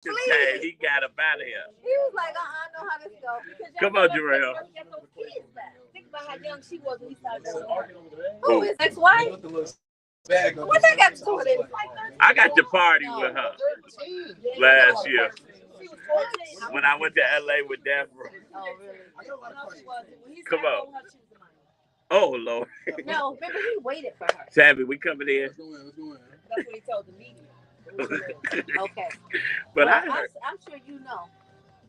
Please. He got up out of here. He was like, I know how this goes. Come on, Jarrell. Think about how young she was when he started doing. Who, his ex-wife? What they got to do with it? I got to party with her last year when I went to LA with Deborah. Oh, really? Come on. Oh, Lord. No, remember he waited for her. Savvy, we coming in. That's what he told the media. Okay. But well, I'm sure you know.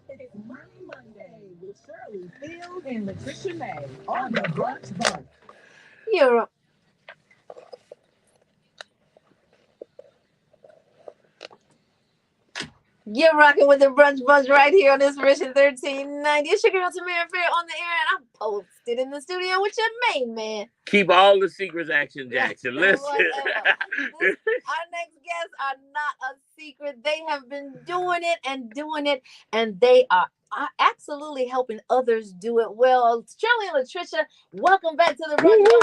It's Money Monday with Shirley Field and Letitia May on the Brunch Bunch. You're You're rocking with the Brunch Bunch right here on this Mission 1390. It's your girl Tamara Fair on the air, and I'm posted in the studio with your main man. Keep all the secrets, Action Jackson. Listen. Our next guests are not a secret. They have been doing it, and they are absolutely helping others do it well. Shirley and Letitia, welcome back to the Brunch Bunch.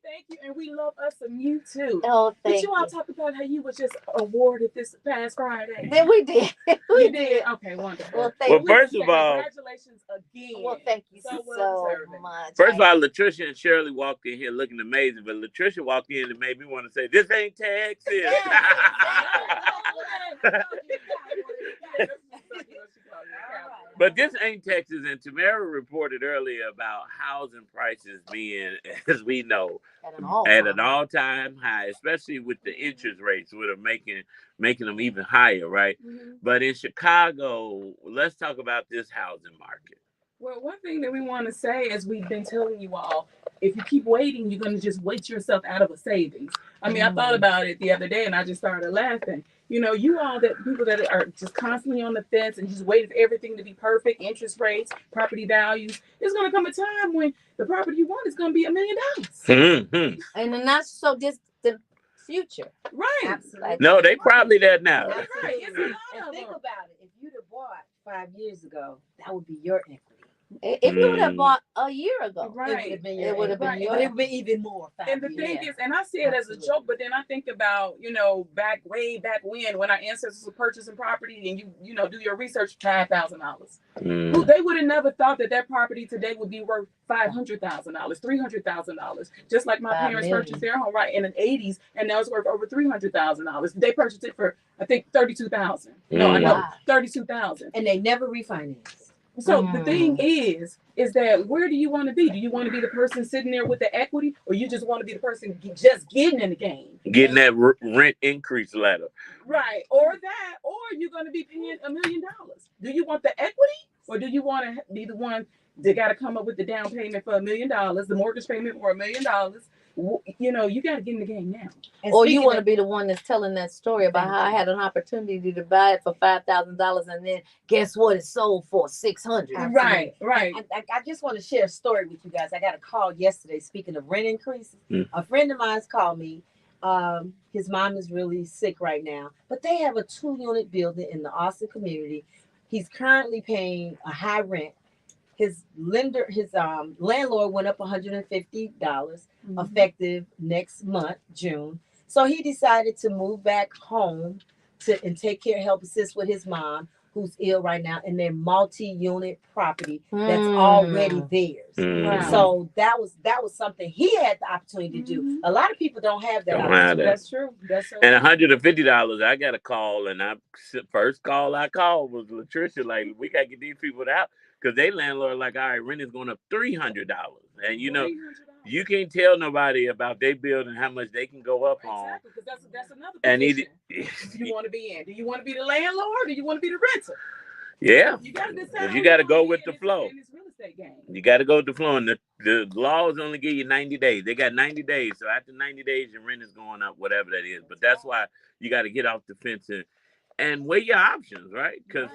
Thank you, and we love us some you too. Oh, thank you. Did you all talk about how you was just awarded this past Friday? Then we did. We did. Okay, wonderful. Well, first of all, congratulations again. Well, thank you so much. First of all, Letitia and Shirley walked in here looking amazing, but Letitia walked in and made me want to say, "This ain't Texas." But this ain't Texas, and Tamara reported earlier about housing prices being, as we know, at an all-time high, especially with the interest rates, which are making them even higher, right? Mm-hmm. But in Chicago, let's talk about this housing market. Well, one thing that we want to say, as we've been telling you all, if you keep waiting, you're going to just wait yourself out of a savings. I mean, I thought about it the other day, and I just started laughing. You know, you all that people that are just constantly on the fence and just waiting for everything to be perfect, interest rates, property values. There's going to come a time when the property you want is going to be $1 million. Mm-hmm. And in not so distant future. Right. Absolutely. No, they probably there now. Right. And think about it. If you'd have bought 5 years ago, that would be your equity. If you would have bought a year ago, right, it would have been your, but it would be even more. And the thing is, and I see it as a joke, but then I think about, way back when our ancestors were purchasing property, and you do your research, $5,000. They would have never thought that property today would be worth $500,000, $300,000. Just like my parents purchased their home right in the 80s, and now it's worth over $300,000. They purchased it for, I think, $32,000. No, I know, $32,000, and they never refinanced. So the thing is that where do you want to be? Do you want to be the person sitting there with the equity, or you just want to be the person just getting in the game? Getting that rent increase ladder. Right. Or you're going to be paying $1 million. Do you want the equity, or do you want to be the one that got to come up with the down payment for $1 million, the mortgage payment for $1 million? You got to get in the game now. Or you want to be the one that's telling that story about how I had an opportunity to buy it for $5,000, and then guess what? It sold for $600. Right. I just want to share a story with you guys. I got a call yesterday. Speaking of rent increases, a friend of mine's called me. His mom is really sick right now, but they have a 2-unit building in the Austin community. He's currently paying a high rent. His landlord went up $150 effective next month, June. So he decided to move back home and help assist with his mom, who's ill right now, in their multi-unit property that's already theirs. So that was something he had the opportunity to do. A lot of people don't have that opportunity. That's true. That's so and $150, I got a call, and first call I called was Letitia, like, we got to get these people out. Because they landlord like, all right, rent is going up $300. And, you can't tell nobody about their building how much they can go up on. Exactly, because that's another position you want to be in. Do you want to be the landlord, or do you want to be the renter? Yeah. You got to decide. You got to go with the flow. In this real estate game. You got to go with the flow. And the laws only give you 90 days. They got 90 days. So after 90 days, your rent is going up, whatever that is. But that's why you got to get off the fence and weigh your options, right? Because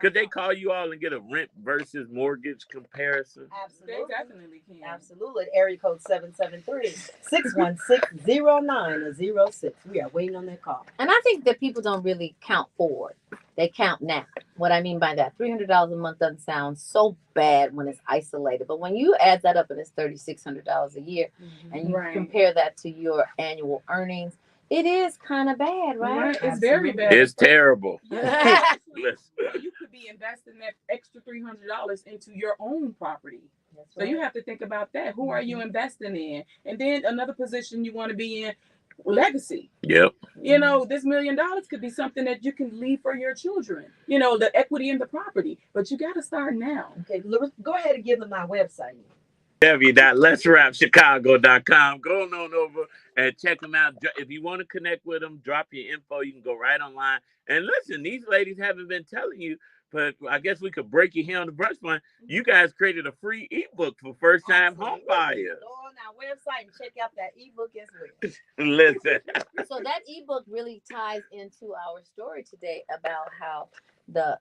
could they call you all and get a rent versus mortgage comparison? Absolutely. They definitely can. Absolutely. Area code 773-616-0906. We are waiting on that call. And I think that people don't really count forward. They count now. What I mean by that, $300 a month doesn't sound so bad when it's isolated. But when you add that up and it's $3,600 a year, and you compare that to your annual earnings, It is kind of bad, right? Right? It's very bad. It's terrible. You could be investing that extra $300 into your own property. That's So you right. have to think about that. Who are you investing in? And then another position you want to be in, legacy. Yep. You know, this $1 million could be something that you can leave for your children. You know, the equity in the property. But you got to start now. Okay, go ahead and give them my website. www.letsrapchicago.com. Go on over and check them out. If you want to connect with them, drop your info. You can go right online. And listen, these ladies haven't been telling you, but I guess we could break you here on the brunch point. You guys created a free ebook for first-time home buyers. Go on our website and check out that ebook as well. Listen. So that ebook really ties into our story today about how the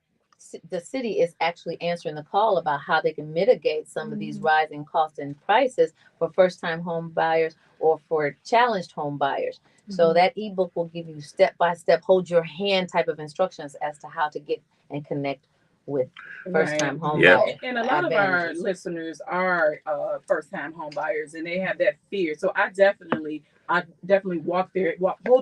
city is actually answering the call about how they can mitigate some of these rising costs and prices for first-time home buyers or for challenged home buyers. So that ebook will give you step-by-step, hold your hand type of instructions as to how to get and connect with first-time home buyers. And a lot of our listeners are first-time home buyers, and they have that fear. So I definitely hold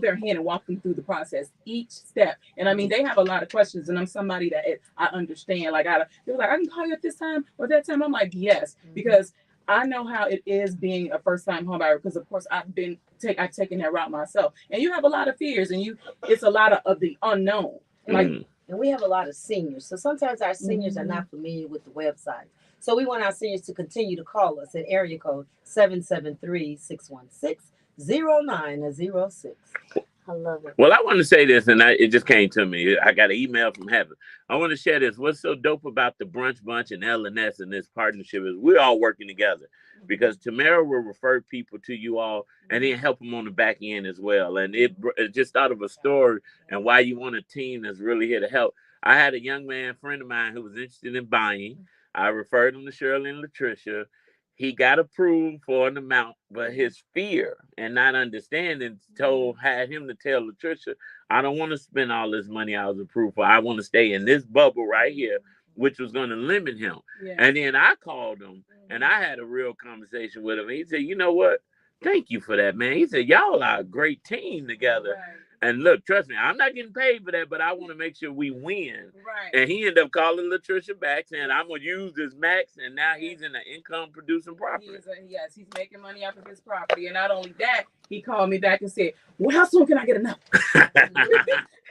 their hand and walk them through the process, each step. And I mean, they have a lot of questions, and I'm somebody that I understand. Like they're like, I can call you at this time or that time. I'm like, yes, because I know how it is being a first-time home buyer, because of course I've taken that route myself. And you have a lot of fears, and it's a lot of the unknown. Like. And we have a lot of seniors. So sometimes our seniors are not familiar with the website. So we want our seniors to continue to call us at area code 773-616-0906. I love it. Well, I want to say this, and it just came to me. I got an email from heaven. I want to share this. What's so dope about the Brunch Bunch and LNS and this partnership is we're all working together, because Tamara will refer people to you all and then help them on the back end as well. And it just thought of a story and why you want a team that's really here to help. I had a young man, friend of mine, who was interested in buying. I referred him to Shirley and Latricia. He got approved for an amount, but his fear and not understanding had him to tell Latricia, I don't want to spend all this money I was approved for. I want to stay in this bubble right here, which was going to limit him. Yeah. And then I called him and I had a real conversation with him. He said, you know what? Thank you for that, man. He said, y'all are a great team together. Right. And look, trust me, I'm not getting paid for that, but I want to make sure we win. Right. And he ended up calling Latricia back saying, I'm going to use this max. And now he's in an income producing property. He's making money off of his property. And not only that, he called me back and said, well, how soon can I get another?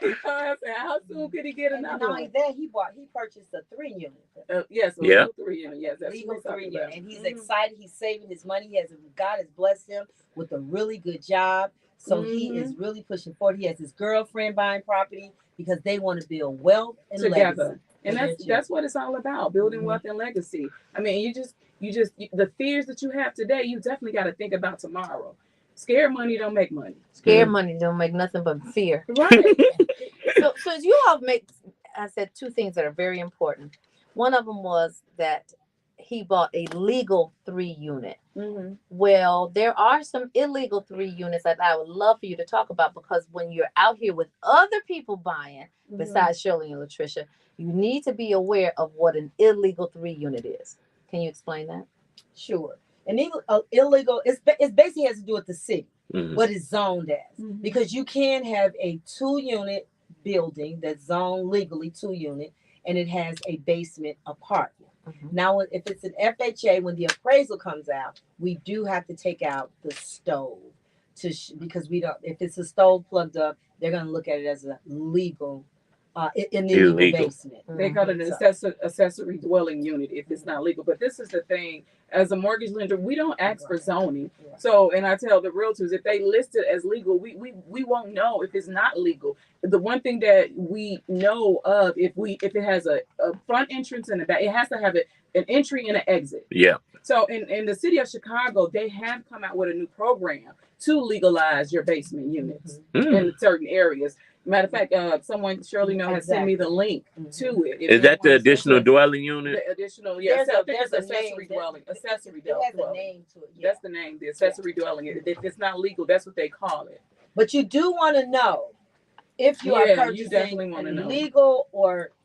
He called and said, how soon could he get another? And not only that, he purchased a 3-unit. Yes, legal 3-unit. Yes, that's legal 3-unit. And he's excited. He's saving his money. God has blessed him with a really good job. So he is really pushing forward. He has his girlfriend buying property because they want to build wealth and together. Legacy. And that's what it's all about, building wealth and legacy. I mean, you just the fears that you have today, you definitely got to think about tomorrow. Scared money don't make money. Scared money don't make nothing but fear. Right. So you all I said 2 things that are very important. One of them was that he bought a legal 3-unit. Well, there are some illegal 3 units that I would love for you to talk about, because when you're out here with other people buying, besides Shirley and Latricia, you need to be aware of what an illegal 3-unit is. Can you explain that? Sure. An illegal, it's basically has to do with the city, what it's zoned as. Because you can have a 2-unit building that's zoned legally 2-unit, and it has a basement apartment. Now, if it's an FHA, when the appraisal comes out, we do have to take out the stove because we don't. If it's a stove plugged up, they're going to look at it as a legal, illegal basement. They call it an accessory dwelling unit if it's not legal. But this is the thing: as a mortgage lender, we don't ask for zoning. So, and I tell the realtors, if they list it as legal, we won't know if it's not legal. The one thing that we know of, if it has a front entrance and a back, it has to have an entry and an exit. Yeah. So in the city of Chicago, they have come out with a new program to legalize your basement units in certain areas. Matter of fact, someone Shirley has sent me the link to it. Is that the additional dwelling unit? The additional, yeah. There's accessory dwelling. Accessory dwelling. It has a name to it. Yeah. That's the name. The accessory dwelling. If it's not legal, that's what they call it. But you do want to know if you are purchasing a legal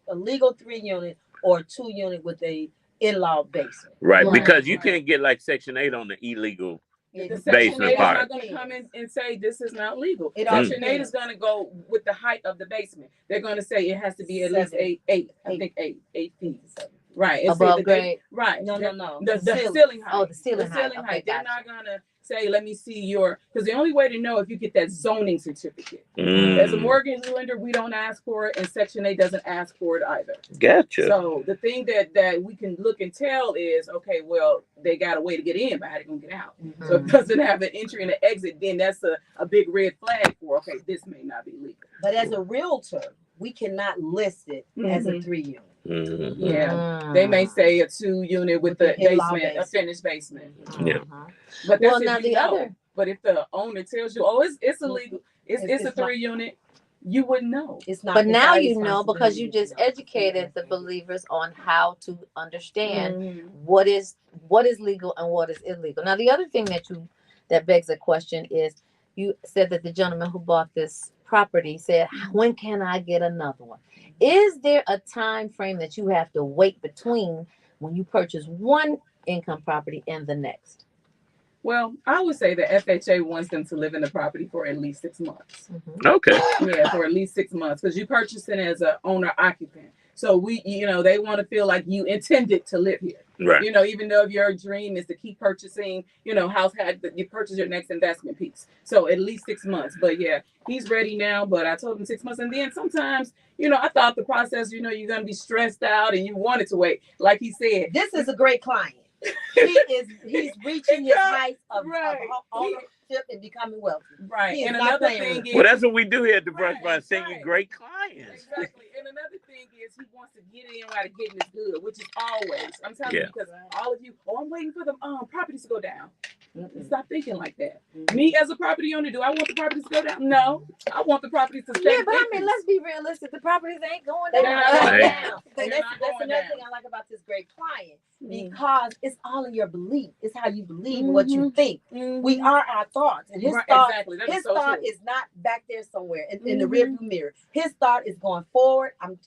3-unit or 2-unit with a in-law basement. Right, because you can't get like Section 8 on the illegal The It- Section Basement 8 is part. not going to come in and say this is not legal. It all Section 8 depends. is going to go with the height of the basement. They're going to say it has to be at least 8 feet. Right. It say Above that they- grade. right. No, The- no, no. The, The ceiling height. Oh, the ceiling height. ceiling Okay, height. They're gotcha. not gonna say, let me see your, because the only way to know if you get that zoning certificate. Mm. As a mortgage lender, we don't ask for it, and Section 8 doesn't ask for it either. Gotcha. So the thing that we can look and tell is, okay, well, they got a way to get in, but how they gonna get out? So if it doesn't have an entry and an exit, then that's a big red flag for, okay, this may not be legal. But as a realtor, we cannot list it as a 3-unit. Mhm. Yeah. They may say a 2-unit with the in-law basement, a basement. finished basement. Yeah. But that's Well, if now you the know. other- But if the owner tells you, oh, it's illegal, it's a It's not- 3-unit, you wouldn't know. It's not. But it's now our you know because you responsibility just to know. educated the believers on how to understand Mhm. what is legal and what is illegal. Now the other thing that begs a question is you said that the gentleman who bought this property said, when can I get another one? Is there a time frame that you have to wait between when you purchase one income property and the next? Well, I would say the FHA wants them to live in the property for at least 6 months. Okay. Yeah, for at least 6 months, because you purchased it as an owner occupant. So they want to feel like you intended to live here. Right. Even though your dream is to keep purchasing, house you purchase your next investment piece. So at least 6 months. But yeah, he's ready now. But I told him 6 months. And then sometimes, I thought the process, you're going to be stressed out and you wanted to wait. Like he said, This is a great client. He's reaching his heights of Right. ownership and becoming wealthy. right. He is And not another playing thing with is, Well, that's what we do here at the Brush Right, Bar, send you right. great clients. exactly. And another thing is he wants to get in while the getting is good, which is always. I'm telling Yeah. you, because all of you, I'm waiting for the properties to go down. Mm-mm. Stop thinking like that. Mhm. Me as a property owner, do I want the properties to go down? No. I want the properties to stay. Yeah, but I mean, empty. let's be realistic. The properties ain't going They're down. not going Right. down. They're And that's not another going thing down. I like about this great client Mhm. because it's all in your belief. It's how you believe and what you think. Mhm. We are our thoughts, and his Right, thought, exactly. That is his so thought true. is not back there somewhere in the Mhm. rearview mirror. His thought is going forward. I'm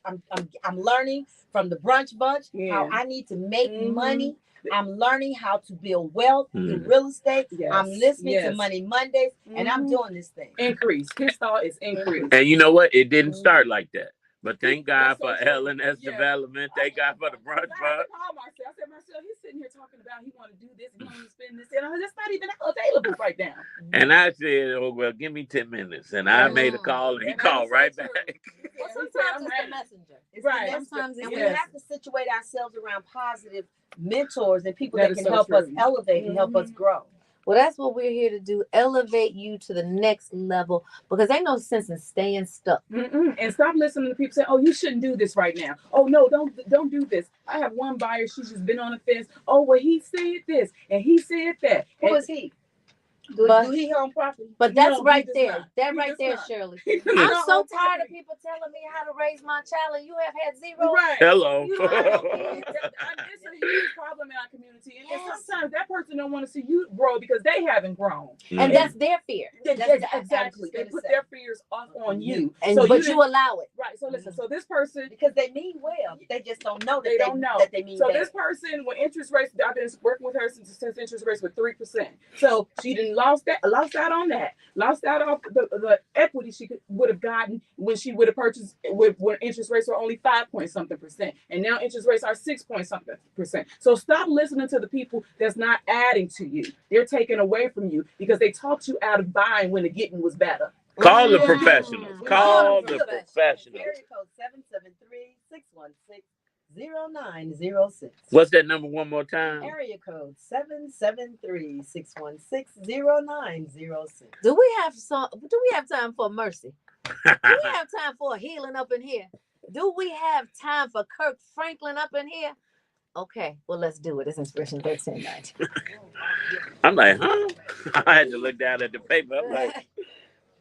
learning from the brunch bunch how Yeah. I need to make Mhm. money. I'm learning how to build wealth through Mhm. real estate. Yes, I'm listening to yes. Money Mondays, and I'm Mhm. doing this thing. Increase. His thought is increase. And you know what? It didn't start like that. But thank God That's so for true. L&S Yeah. Development. Thank God for the Brush I had Bar. to call Marcel. I said, Marcel, he's sitting here talking about he want to do this, he want to spend this, and that's not even available right now. And I said, oh, well, give me 10 minutes. And I made a call, and he And that called is right so true. back. Well, He said, sometimes I'm it's ready. the messenger. It's Right. the messenger. Sometimes And it's we yes. have to situate ourselves around positive mentors and people That that is can so help us true. elevate and help us Mhm. grow. Well, that's what we're here to do. Elevate you to the next level because ain't no sense in staying stuck. Mm-mm. And stop listening to people say, "Oh, you shouldn't do this right now." Oh no, don't do this. I have one buyer; she's just been on the fence. Oh, well, he said this and he said that. Who And is he? Do But- he own property? But that's No, he right does there. not. That He right does there, not. Shirley. He does I'm not so own tired of property. people telling me how to raise my child, and you have had zero. Right. Hello. You know, it's a huge problem in our community, and Yes. sometimes that person don't want to see you grow because they haven't grown. And Mhm. that's their fear. That's Exactly. They gonna put say. their fears off on you. And so but didn't- you allow it. right. So listen. So this person. Because they mean well. They just don't know that They don't know. that they mean So bad. this person, when interest rates, I've been working with her since interest rates were 3%. So she didn't lost out on that, lost out on the equity she would have gotten when she would have purchased when interest rates were only 5-point-something%, and now interest rates are 6-point-something%. So stop listening to the people that's not adding to you. They're taking away from you because they talked you out of buying when the getting was better. Call the Mm. professionals. Call the professionals. Area code 773-616-0906. What's that number one more time? Area code 773-616-0906. Do we have time for mercy? Do we have time for a healing up in here? Do we have time for Kirk Franklin up in here? Okay, well let's do it. It's Inspiration 1390. I'm like, huh? I had to look down at the paper. I'm like,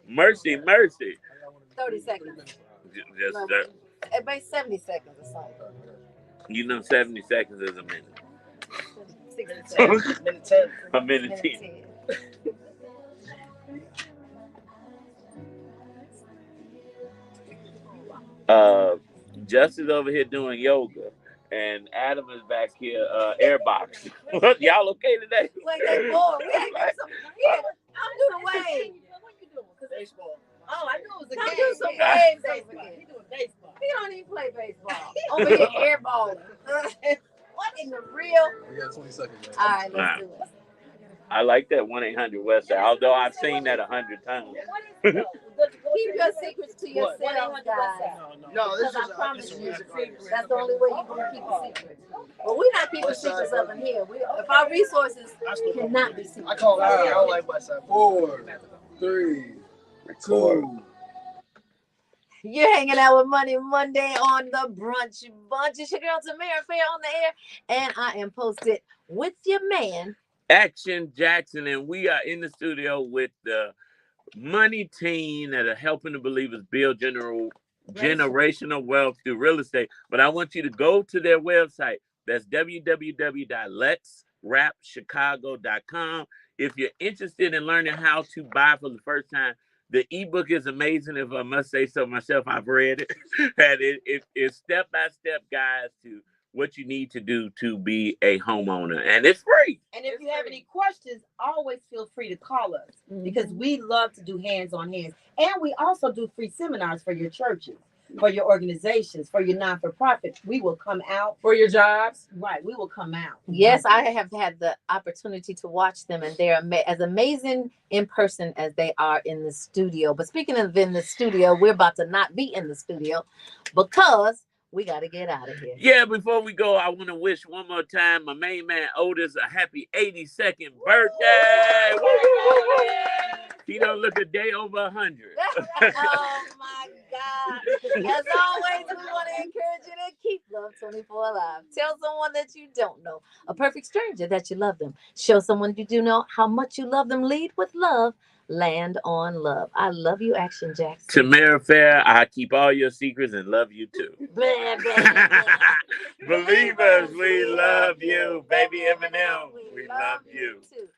mercy. 30 seconds. Just, It makes 70 seconds or something. 70 seconds is a minute. 60 seconds. A minute. Minute 10. 10. Justice over here doing yoga, And Adam is back here, airbox. Y'all okay today? Like they bored. We ain't got some here. I'm doing wave. What you doing? Baseball. Oh, I knew it was a Come game. do some Yeah. waves over Baseball. here. He doing baseball. He don't even play baseball. Over here airballing. What in the real? We got 20 seconds. All right, let's Nah. do it. I like that 1-800-WESTSIDE, although I've seen that 100 times. Keep your secrets to yourselves, guys. No, this Because I is promise a you, music artist. that's the only way you're gonna keep a secret. But we're not keeping secrets up in here. If our resources cannot be secret. I call it. I don't like Westside. 4, 3, 2. You're hanging out with Money Monday on the Brunch Bunch. It's your girl Tamara Fair on the air, and I am posted with your man. Action Jackson, and we are in the studio with the money team that are helping the believers build generational wealth through real estate. But I want you to go to their website. That's www.letsrapchicago.com. If you're interested in learning how to buy for the first time, the ebook is amazing. If I must say so myself, I've read it. And it's step-by-step guides to what you need to do to be a homeowner. And it's free. And if you have any questions, always feel free to call us because we love to do hands-on-hands. And we also do free seminars for your churches, for your organizations, for your non-for-profit. We will come out. For your jobs. Right, we will come out. Yes, I have had the opportunity to watch them, and they're as amazing in person as they are in the studio. But speaking of in the studio, we're about to not be in the studio because we got to get out of here. Yeah, before we go, I want to wish one more time my main man Otis a happy 82nd birthday. Woo, woo, woo, woo. He don't look a day over 100. Oh my God. As always, we want to encourage you to keep Love 24 alive. Tell someone that you don't know, a perfect stranger, that you love them. Show someone you do know how much you love them. Lead with love. Land on love. I love you, Action Jackson. Tamara Fair, I keep all your secrets and love you too. Blah, blah, blah. Believers, we love you. Baby Eminem, we love you. too.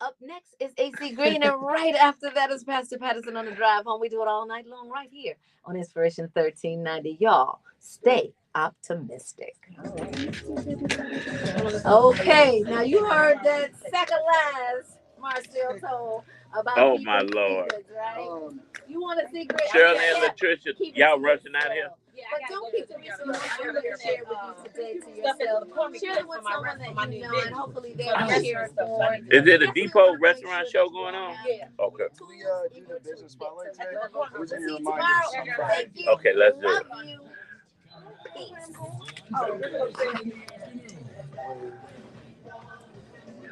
Up next is AC Green, and right after that is Pastor Patterson on the drive home. We do it all night long right here on Inspiration 1390. Y'all, stay optimistic. Okay, now you heard that second last Marcel told about Oh my Lord. secrets, right? You want a secret? Shirley Okay, and Latricia, keep it y'all to rushing out yourself. here? But don't keep the resources you're going to share with you today to yourself. Share it with someone that you know, and hopefully they'll share it more. Is it a Depot restaurant show going on? Yeah. Okay. Do we do the business spotlight today? Or is it See your you reminder? tomorrow. Thank you. Okay, let's do Love it. you. Peace.